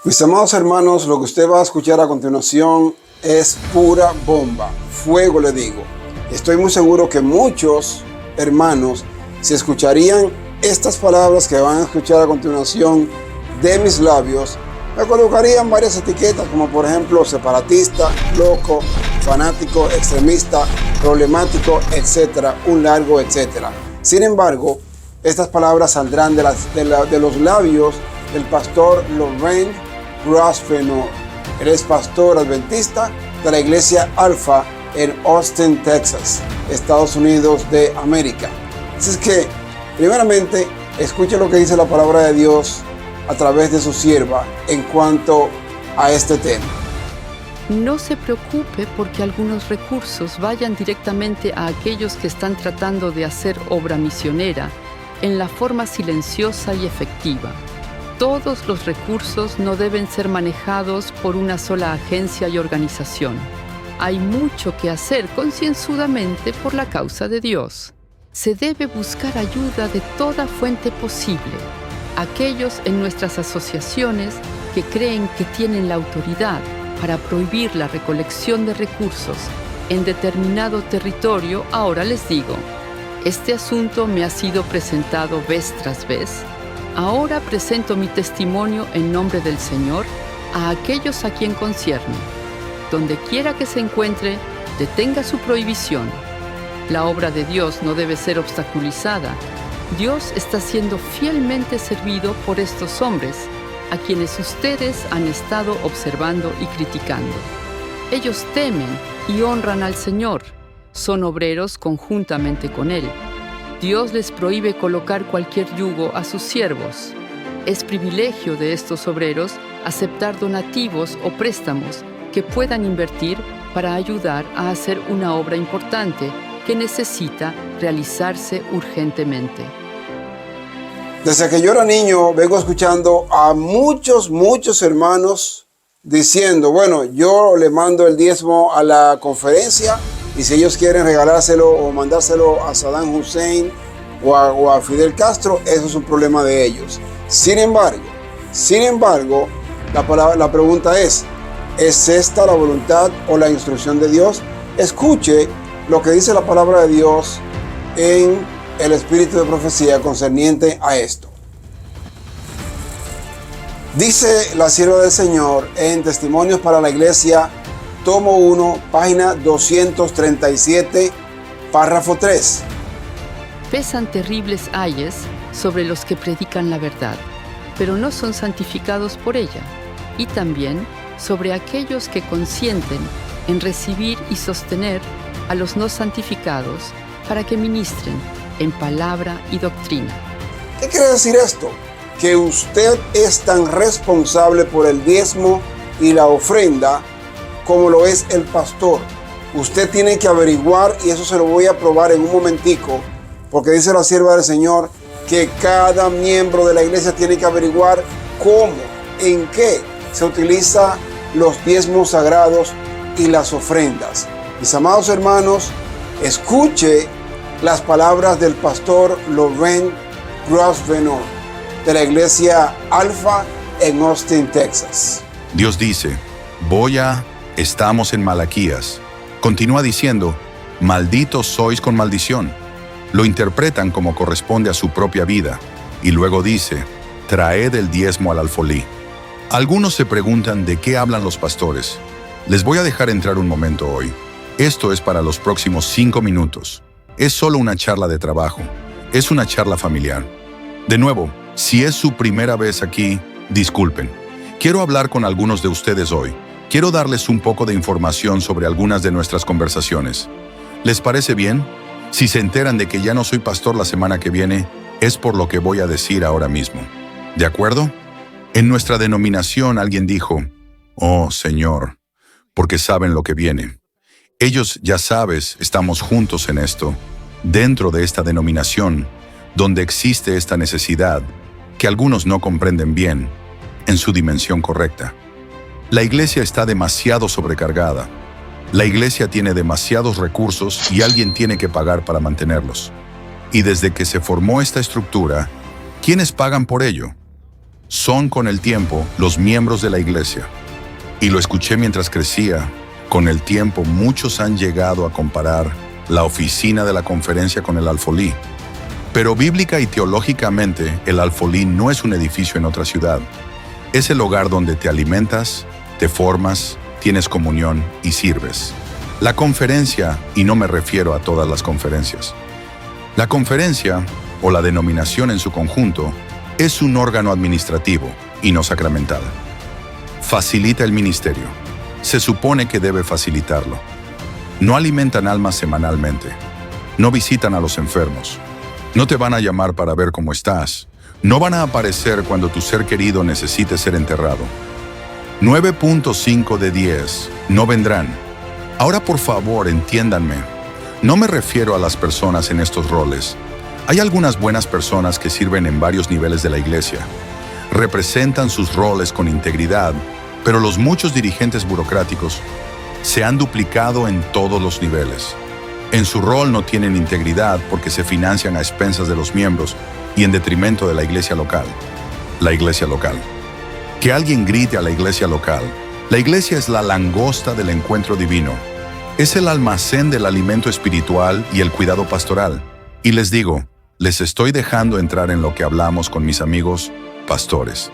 Mis amados hermanos, lo que usted va a escuchar a continuación es pura bomba, fuego le digo. Estoy muy seguro que muchos hermanos, si escucharían estas palabras que van a escuchar a continuación de mis labios, me colocarían varias etiquetas como por ejemplo separatista, loco, fanático, extremista, problemático, etcétera, un largo etcétera. Sin embargo, estas palabras saldrán de los labios del pastor Loren Grosvenor. Él es pastor adventista de la iglesia Alfa en Austin, Texas, Estados Unidos de América. Así es que, primeramente, escuche lo que dice la palabra de Dios a través de su sierva en cuanto a este tema. No se preocupe porque algunos recursos vayan directamente a aquellos que están tratando de hacer obra misionera en la forma silenciosa y efectiva. Todos los recursos no deben ser manejados por una sola agencia y organización. Hay mucho que hacer concienzudamente por la causa de Dios. Se debe buscar ayuda de toda fuente posible. Aquellos en nuestras asociaciones que creen que tienen la autoridad para prohibir la recolección de recursos en determinado territorio, ahora les digo, este asunto me ha sido presentado vez tras vez. Ahora presento mi testimonio en nombre del Señor a aquellos a quien concierne. Donde quiera que se encuentre, detenga su prohibición. La obra de Dios no debe ser obstaculizada. Dios está siendo fielmente servido por estos hombres, a quienes ustedes han estado observando y criticando. Ellos temen y honran al Señor. Son obreros conjuntamente con Él. Dios les prohíbe colocar cualquier yugo a sus siervos. Es privilegio de estos obreros aceptar donativos o préstamos que puedan invertir para ayudar a hacer una obra importante que necesita realizarse urgentemente. Desde que yo era niño vengo escuchando a muchos hermanos diciendo, bueno, yo le mando el diezmo a la conferencia y si ellos quieren regalárselo o mandárselo a Saddam Hussein o a Fidel Castro, eso es un problema de ellos. Sin embargo, la pregunta ¿es esta la voluntad o la instrucción de Dios? Escuche lo que dice la palabra de Dios en el espíritu de profecía concerniente a esto. Dice la sierva del Señor en Testimonios para la Iglesia, tomo 1, página 237, párrafo 3. Pesan terribles ayes sobre los que predican la verdad, pero no son santificados por ella, y también sobre aquellos que consienten en recibir y sostener a los no santificados para que ministren en palabra y doctrina. ¿Qué quiere decir esto? Que usted es tan responsable por el diezmo y la ofrenda como lo es el pastor. Usted tiene que averiguar, y eso se lo voy a probar en un momentico, porque dice la sierva del Señor que cada miembro de la iglesia tiene que averiguar cómo, en qué se utiliza los diezmos sagrados y las ofrendas. Mis amados hermanos, escuche las palabras del pastor Loren Grosvenor de la iglesia Alfa en Austin, Texas. Dios dice, estamos en Malaquías. Continúa diciendo, malditos sois con maldición. Lo interpretan como corresponde a su propia vida. Y luego dice, traed el diezmo al alfolí. Algunos se preguntan de qué hablan los pastores. Les voy a dejar entrar un momento hoy. Esto es para los próximos 5 minutos. Es solo una charla de trabajo. Es una charla familiar. De nuevo, si es su primera vez aquí, disculpen. Quiero hablar con algunos de ustedes hoy. Quiero darles un poco de información sobre algunas de nuestras conversaciones. ¿Les parece bien? Si se enteran de que ya no soy pastor la semana que viene, es por lo que voy a decir ahora mismo. ¿De acuerdo? En nuestra denominación alguien dijo, oh Señor, porque saben lo que viene. Ellos, ya sabes, estamos juntos en esto, dentro de esta denominación, donde existe esta necesidad, que algunos no comprenden bien, en su dimensión correcta. La iglesia está demasiado sobrecargada. La iglesia tiene demasiados recursos y alguien tiene que pagar para mantenerlos. Y desde que se formó esta estructura, ¿quiénes pagan por ello? son con el tiempo los miembros de la iglesia. Y lo escuché mientras crecía. Con el tiempo muchos han llegado a comparar la oficina de la conferencia con el alfolí. Pero bíblica y teológicamente, el alfolí no es un edificio en otra ciudad. Es el hogar donde te alimentas, te formas, tienes comunión y sirves. La conferencia, y no me refiero a todas las conferencias. La conferencia, o la denominación en su conjunto, es un órgano administrativo y no sacramental. Facilita el ministerio. Se supone que debe facilitarlo. No alimentan almas semanalmente. No visitan a los enfermos. No te van a llamar para ver cómo estás. No van a aparecer cuando tu ser querido necesite ser enterrado. 9.5 de 10. No vendrán. Ahora, por favor, entiéndanme. No me refiero a las personas en estos roles. Hay algunas buenas personas que sirven en varios niveles de la iglesia. Representan sus roles con integridad, pero los muchos dirigentes burocráticos se han duplicado en todos los niveles. En su rol no tienen integridad porque se financian a expensas de los miembros y en detrimento de la iglesia local. La iglesia local. Que alguien grite a la iglesia local. La iglesia es la langosta del encuentro divino. Es el almacén del alimento espiritual y el cuidado pastoral. Y les digo, les estoy dejando entrar en lo que hablamos con mis amigos pastores.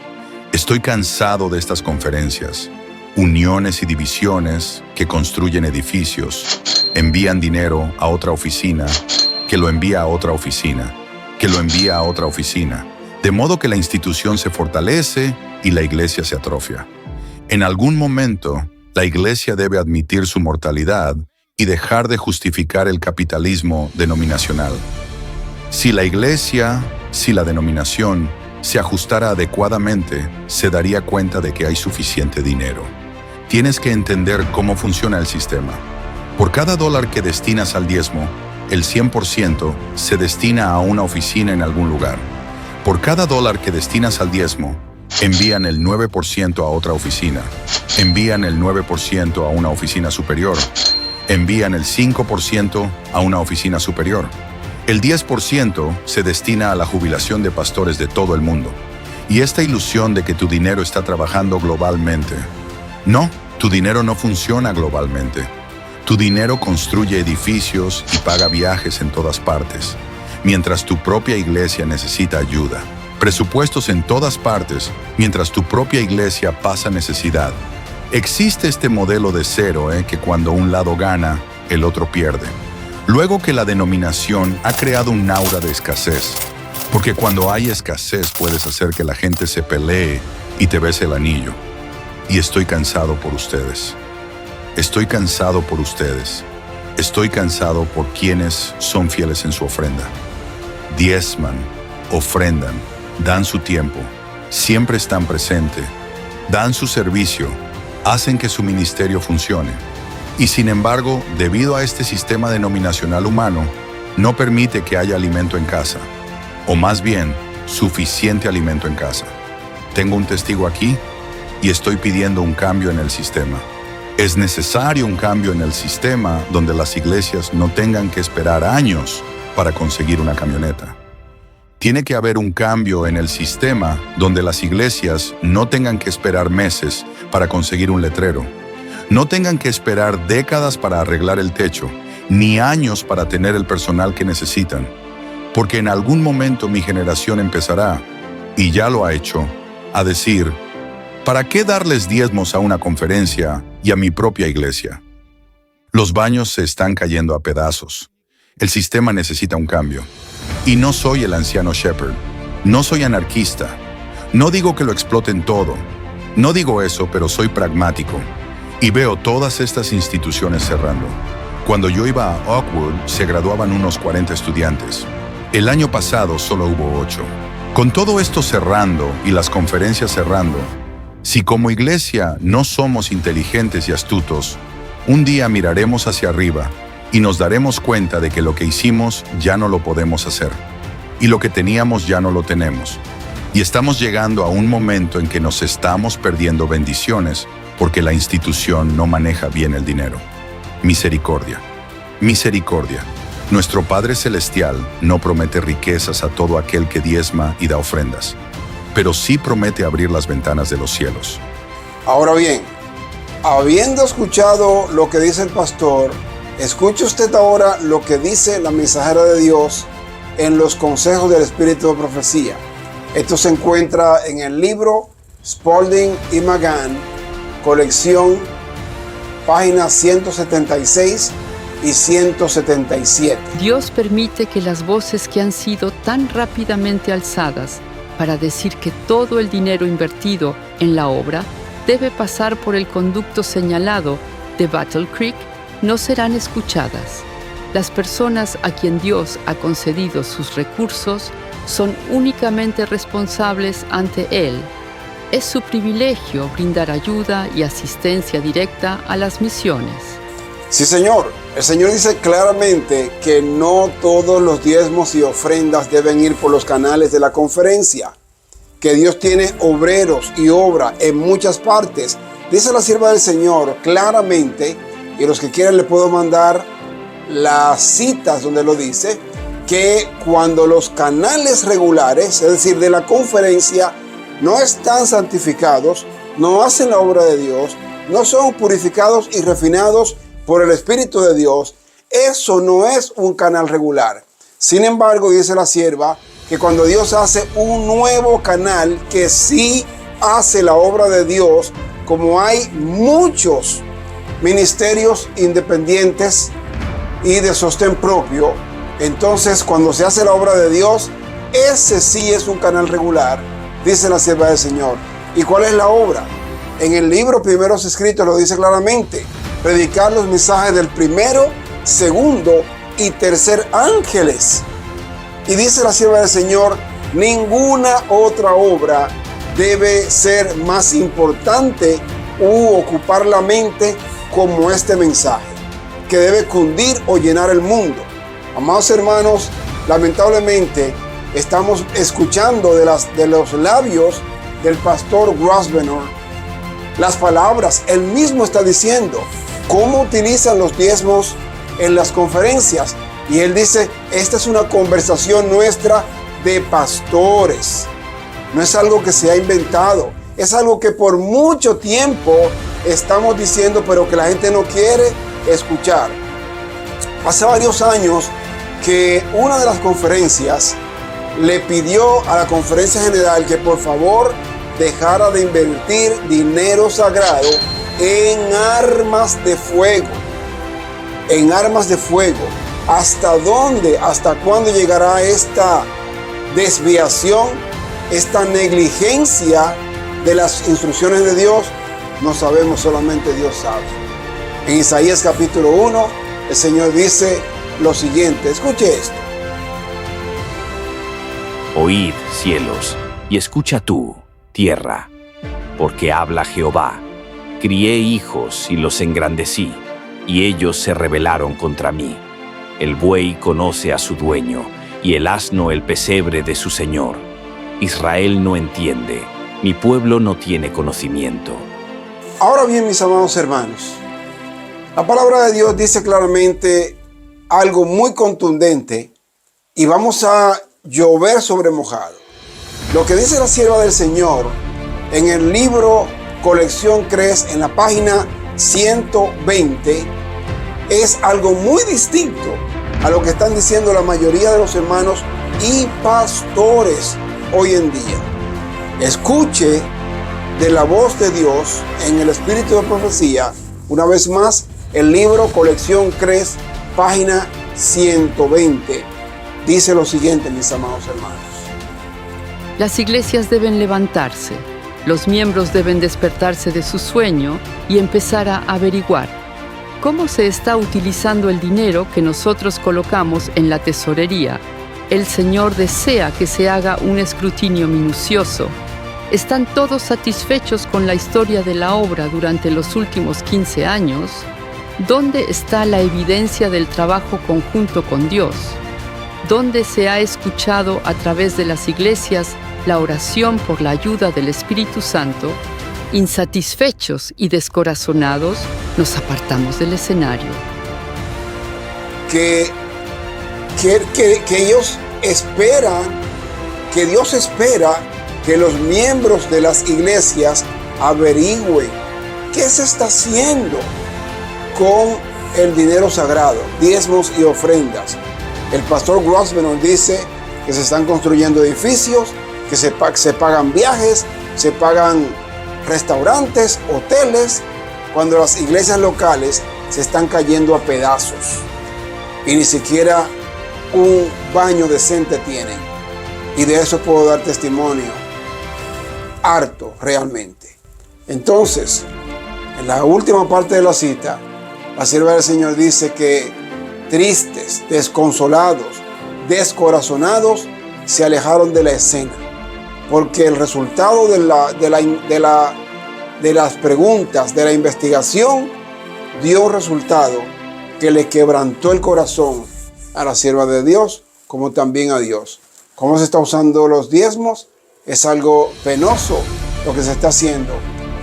Estoy cansado de estas conferencias, uniones y divisiones que construyen edificios, envían dinero a otra oficina, que lo envía a otra oficina, que lo envía a otra oficina, de modo que la institución se fortalece y la iglesia se atrofia. En algún momento, la iglesia debe admitir su mortalidad y dejar de justificar el capitalismo denominacional. Si la iglesia, si la denominación, se ajustara adecuadamente, se daría cuenta de que hay suficiente dinero. Tienes que entender cómo funciona el sistema. Por cada dólar que destinas al diezmo, el 100% se destina a una oficina en algún lugar. Por cada dólar que destinas al diezmo, envían el 9% a otra oficina. Envían el 9% a una oficina superior. Envían el 5% a una oficina superior. El 10% se destina a la jubilación de pastores de todo el mundo. Y esta ilusión de que tu dinero está trabajando globalmente. No, tu dinero no funciona globalmente. Tu dinero construye edificios y paga viajes en todas partes, mientras tu propia iglesia necesita ayuda. Presupuestos en todas partes, mientras tu propia iglesia pasa necesidad. Existe este modelo de cero, que cuando un lado gana, el otro pierde. Luego que la denominación ha creado un aura de escasez, porque cuando hay escasez puedes hacer que la gente se pelee y te bese el anillo. Y estoy cansado por ustedes. Estoy cansado por ustedes. Estoy cansado por quienes son fieles en su ofrenda. Diezman, ofrendan, dan su tiempo, siempre están presentes, dan su servicio, hacen que su ministerio funcione. Y sin embargo, debido a este sistema denominacional humano, no permite que haya alimento en casa, o más bien, suficiente alimento en casa. Tengo un testigo aquí y estoy pidiendo un cambio en el sistema. Es necesario un cambio en el sistema donde las iglesias no tengan que esperar años para conseguir una camioneta. Tiene que haber un cambio en el sistema donde las iglesias no tengan que esperar meses para conseguir un letrero. No tengan que esperar décadas para arreglar el techo, ni años para tener el personal que necesitan. Porque en algún momento mi generación empezará, y ya lo ha hecho, a decir, ¿para qué darles diezmos a una conferencia y a mi propia iglesia? Los baños se están cayendo a pedazos. El sistema necesita un cambio. Y no soy el anciano Shepherd. No soy anarquista. No digo que lo exploten todo. No digo eso, pero soy pragmático. Y veo todas estas instituciones cerrando. Cuando yo iba a Oakwood, se graduaban unos 40 estudiantes. El año pasado solo hubo 8. Con todo esto cerrando y las conferencias cerrando, si como iglesia no somos inteligentes y astutos, un día miraremos hacia arriba y nos daremos cuenta de que lo que hicimos ya no lo podemos hacer. Y lo que teníamos ya no lo tenemos. Y estamos llegando a un momento en que nos estamos perdiendo bendiciones porque la institución no maneja bien el dinero. Misericordia. Misericordia. Nuestro Padre Celestial no promete riquezas a todo aquel que diezma y da ofrendas. pero sí promete abrir las ventanas de los cielos. Ahora bien, habiendo escuchado lo que dice el pastor, escuche usted ahora lo que dice la mensajera de Dios en los consejos del Espíritu de Profecía. Esto se encuentra en el libro Spalding y McGann, colección, páginas 176 y 177. Dios permite que las voces que han sido tan rápidamente alzadas para decir que todo el dinero invertido en la obra debe pasar por el conducto señalado de Battle Creek no serán escuchadas. Las personas a quien Dios ha concedido sus recursos son únicamente responsables ante Él. Es su privilegio brindar ayuda y asistencia directa a las misiones. Sí, Señor. El Señor dice claramente que no todos los diezmos y ofrendas deben ir por los canales de la conferencia, que Dios tiene obreros y obra en muchas partes. Dice la sierva del Señor claramente, y los que quieran le puedo mandar las citas donde lo dice, que cuando los canales regulares, es decir, de la conferencia, no están santificados, no hacen la obra de Dios, no son purificados y refinados por el Espíritu de Dios, eso no es un canal regular. Sin embargo, dice la sierva, que cuando Dios hace un nuevo canal que sí hace la obra de Dios, como hay muchos ministerios independientes y de sostén propio, entonces cuando se hace la obra de Dios, ese sí es un canal regular, dice la sierva del Señor. ¿Y cuál es la obra? En el libro Primeros Escritos lo dice claramente: predicar los mensajes del primero, segundo y tercer ángeles. Y dice la sierva del Señor: ninguna otra obra debe ser más importante u ocupar la mente como este mensaje, que debe cundir o llenar el mundo. Amados hermanos, lamentablemente estamos escuchando de los labios del pastor Grosvenor las palabras. Él mismo está diciendo cómo utilizan los diezmos en las conferencias. Y él dice, esta es una conversación nuestra de pastores. No es algo que se ha inventado. Es algo que por mucho tiempo estamos diciendo, pero que la gente no quiere escuchar. Hace varios años que una de las conferencias le pidió a la conferencia general que por favor dejara de invertir dinero sagrado en armas de fuego. En armas de fuego. ¿Hasta dónde, hasta cuándo llegará esta desviación, esta negligencia de las instrucciones de Dios? No sabemos, solamente Dios sabe. En Isaías capítulo 1, el Señor dice lo siguiente, escuche esto. Oíd, cielos, y escucha tú, tierra, porque habla Jehová. Crié hijos y los engrandecí, y ellos se rebelaron contra mí. El buey conoce a su dueño, y el asno el pesebre de su señor. Israel no entiende, mi pueblo no tiene conocimiento. Ahora bien, mis amados hermanos, la palabra de Dios dice claramente algo muy contundente, y vamos a llover sobre mojado. Lo que dice la sierva del Señor en el libro Colección Cres, en la página 120, es algo muy distinto a lo que están diciendo la mayoría de los hermanos y pastores hoy en día. Escuche de la voz de Dios en el Espíritu de Profecía, una vez más, el libro Colección Cres, página 120. Dice lo siguiente, mis amados hermanos. Las iglesias deben levantarse, los miembros deben despertarse de su sueño y empezar a averiguar cómo se está utilizando el dinero que nosotros colocamos en la tesorería. El Señor desea que se haga un escrutinio minucioso. ¿Están todos satisfechos con la historia de la obra durante los últimos 15 años? ¿Dónde está la evidencia del trabajo conjunto con Dios? ¿Dónde se ha escuchado a través de las iglesias la oración por la ayuda del Espíritu Santo? Insatisfechos y descorazonados, nos apartamos del escenario. Que ellos esperan, que Dios espera que los miembros de las iglesias averigüen qué se está haciendo con el dinero sagrado, diezmos y ofrendas. El pastor Grosvenor dice que se están construyendo edificios, que se pagan viajes, se pagan restaurantes, hoteles, cuando las iglesias locales se están cayendo a pedazos y ni siquiera un baño decente tienen. Y de eso puedo dar testimonio, harto realmente. Entonces, en la última parte de la cita, la sierva del Señor dice que tristes, desconsolados, descorazonados, se alejaron de la escena, porque el resultado de las preguntas, de la investigación, dio un resultado que le quebrantó el corazón a la sierva de Dios, como también a Dios. ¿Cómo se está usando los diezmos? Es algo penoso lo que se está haciendo.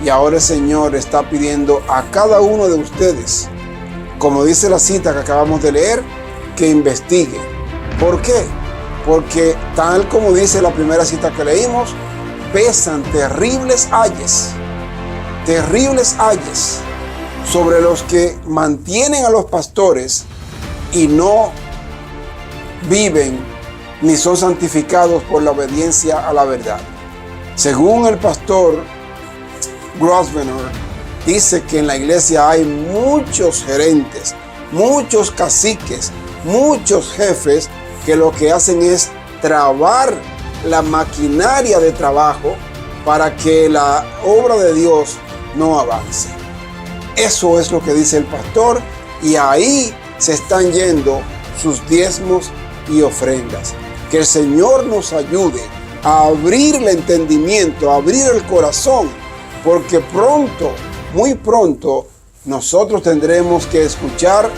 Y ahora el Señor está pidiendo a cada uno de ustedes, como dice la cita que acabamos de leer, que investigue. ¿Por qué? Porque tal como dice la primera cita que leímos, pesan terribles ayes sobre los que mantienen a los pastores y no viven ni son santificados por la obediencia a la verdad. Según el pastor Grosvenor, dice que en la iglesia hay muchos gerentes, muchos caciques, muchos jefes que lo que hacen es trabar la maquinaria de trabajo para que la obra de Dios no avance. Eso es lo que dice el pastor, y ahí se están yendo sus diezmos y ofrendas. Que el Señor nos ayude a abrir el entendimiento, a abrir el corazón, porque pronto, muy pronto, nosotros tendremos que escuchar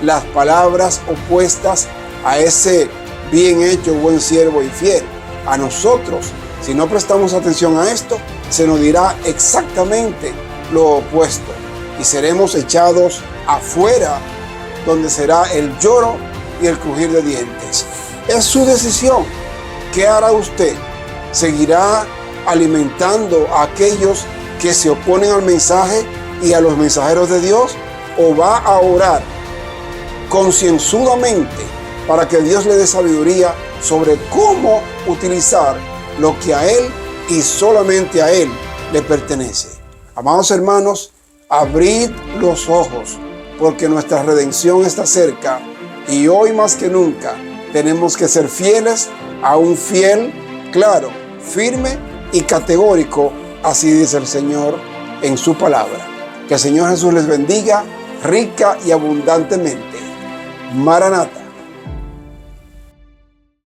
las palabras opuestas a ese bien hecho, buen siervo y fiel. A nosotros, si no prestamos atención a esto, se nos dirá exactamente lo opuesto y seremos echados afuera, donde será el lloro y el crujir de dientes. Es su decisión. ¿Qué hará usted? ¿Seguirá alimentando a aquellos que se oponen al mensaje y a los mensajeros de Dios? ¿O va a orar concienzudamente para que Dios le dé sabiduría sobre cómo utilizar lo que a Él y solamente a Él le pertenece? Amados hermanos, abrid los ojos, porque nuestra redención está cerca y hoy más que nunca tenemos que ser fieles a un fiel, claro, firme y categórico. Así dice el Señor en su palabra. Que el Señor Jesús les bendiga rica y abundantemente. Maranata.